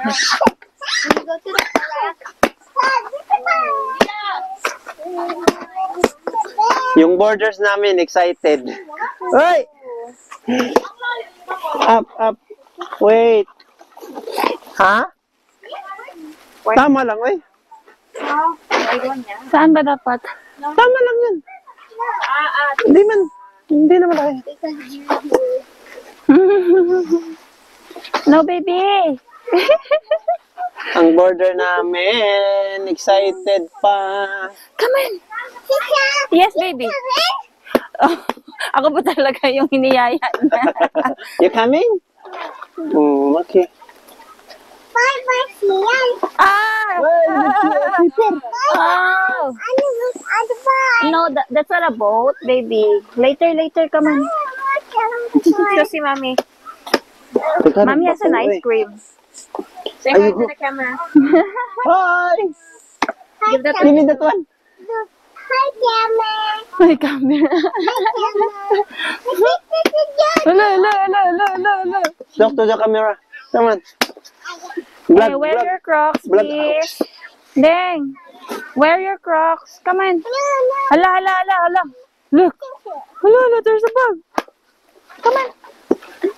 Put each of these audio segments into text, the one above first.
go to the park. Yung borders namin, excited. Hoy! Up, up. Wait. Ha? Tama lang, oy. Saan ba dapat? Tama lang yun. Hindi naman tayo. No, baby. Ang border namin, excited pa. Come on. Yes, baby. Oh, ako pa talaga yung hiniyaya niya. You coming? Okay. Bye-bye, siyan. Ah! Oh! No, that's not a boat, baby. Later, come on. So si Mommy. Mommy has an ice cream. Say hi to the camera. Hi! Give that Give me that one. Hi, camera. my camera. Hello. Talk to the camera. Come on. Hey, wear your Crocs, Vlog. please. Dang. Wear your Crocs. Come on. Hala. Look. Hala, there's a bug. Come on.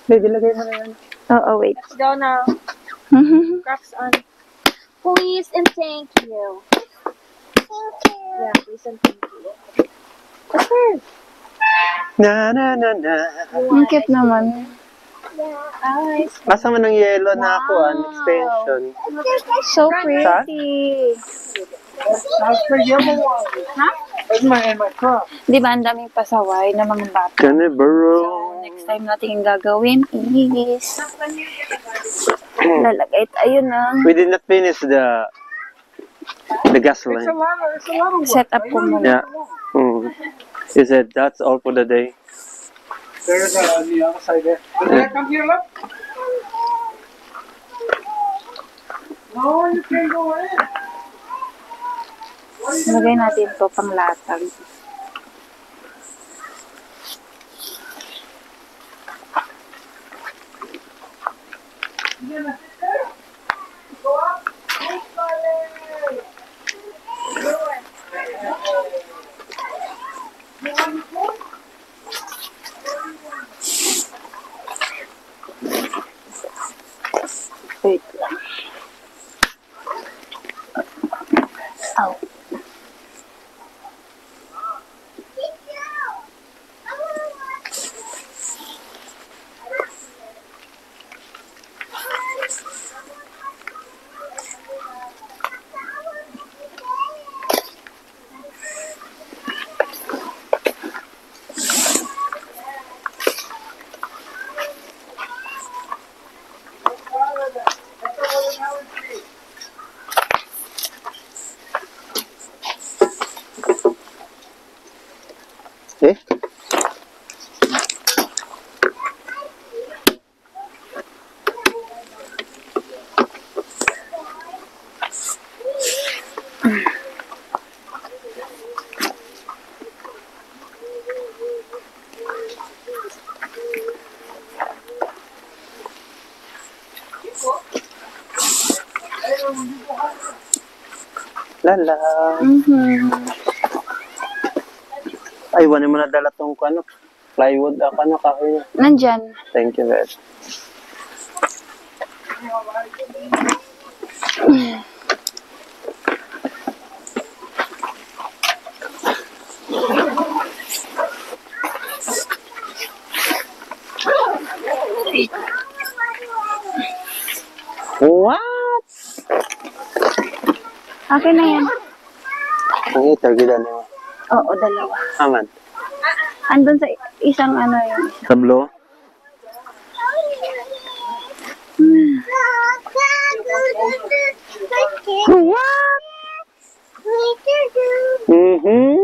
Baby, lagay mo na yan. Oh, wait. Let's go now. Crocs on. Please and thank you. Thank you. Yeah, please and thank you. What's her? Na. Ang cute naman. Yeah, eyes. Asa man ng yellow na ako, an extension. So pretty. That's the yellow one. Huh? That's my crop. Di ba ang daming pasaway na mga bata? Canberra. Next time natin yung gagawin is lalagay tayo ng We did not finish the gasoline. It's a lot of work. set up ko muna. Yeah. He said that's all for the day. There's on the other side there. Does that come here, look? No, you can't go in. Lagay natin to pang latag. Go up. Wait lang. Ow. Eh? Lala. Ay, wala mo na dala tong ano, plywood ako ano kahoy. Nandyan. Thank you, guys. What? Akin na yan. Ang heater, gila mo. Oo, dalawa. Aman. Andun sa isang ano yun. Tablo? What? Mm-hmm.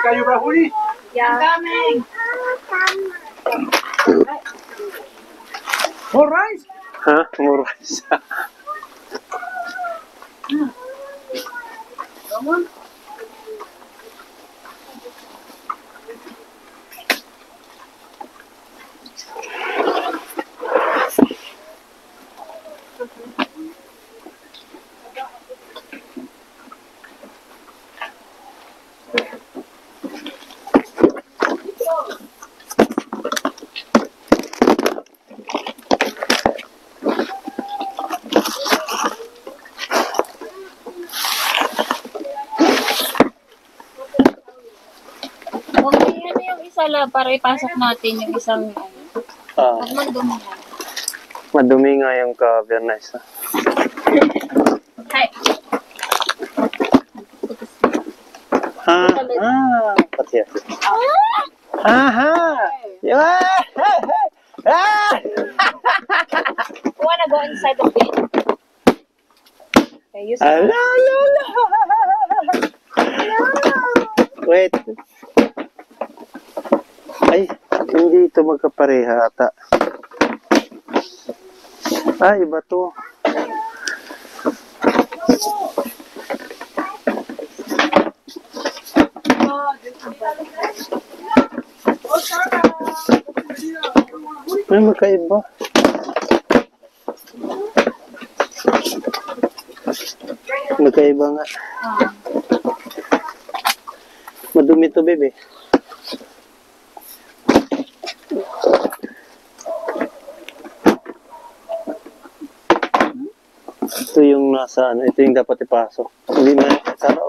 got your hoodie? Yeah. Coming. More rice? Ha? More rice. Okay, ano yung isa la para ipasok natin yung isang Ah, Huwag magdumi na. madumi nga yung cover na isa. Hi. Pati yan. Aha! Yeah! Ah! You wanna go inside the bed? Okay, use it. Ala, ala, ala. Wait. Ay, hindi ito magkapareha ata. Ah, iba to. Ay, magkaiba. Magkaiba nga. Madumi to, bebe. Ito yung nasa ano, ito yung dapat ipasok. Hindi na, sana,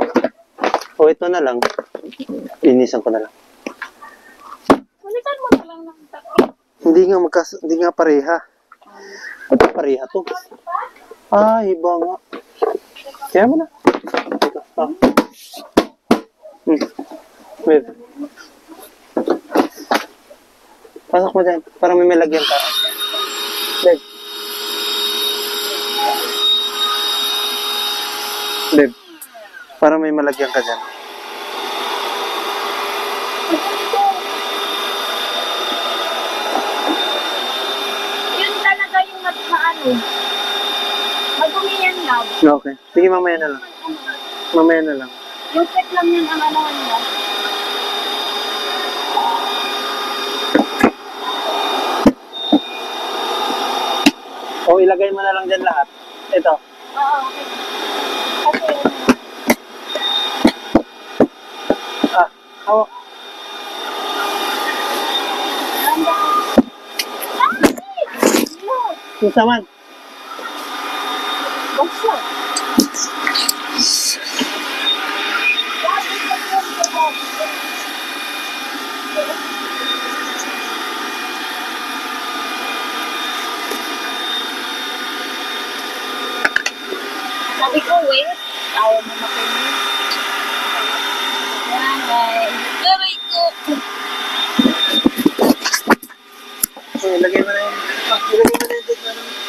o ito na lang. Linisan ko na lang. Ulitan mo na lang ng takip. Hindi nga pareha. Ba't pareha to? Ah, iba nga. Kaya mo na. Teka, ah. Wait. Pasok mo dyan. Parang may lagyan pa. Babe. Babe. Parang may malagyan ka dyan. Yun talaga yung ano. Madumi yan, love. Okay. Sige, mamaya na lang. Mamaya na lang. Yung set lang yun ang anahan niya. O, ilagay mo na lang dyan lahat. Ito. Oo, okay. Kasi, Ah, hawak. Yung saman. bakso. Sabi ko, wait. Ayaw mo makinig. Yan, guys. Aray ko. Ilagay mo na yun. Ilagay mo na yun.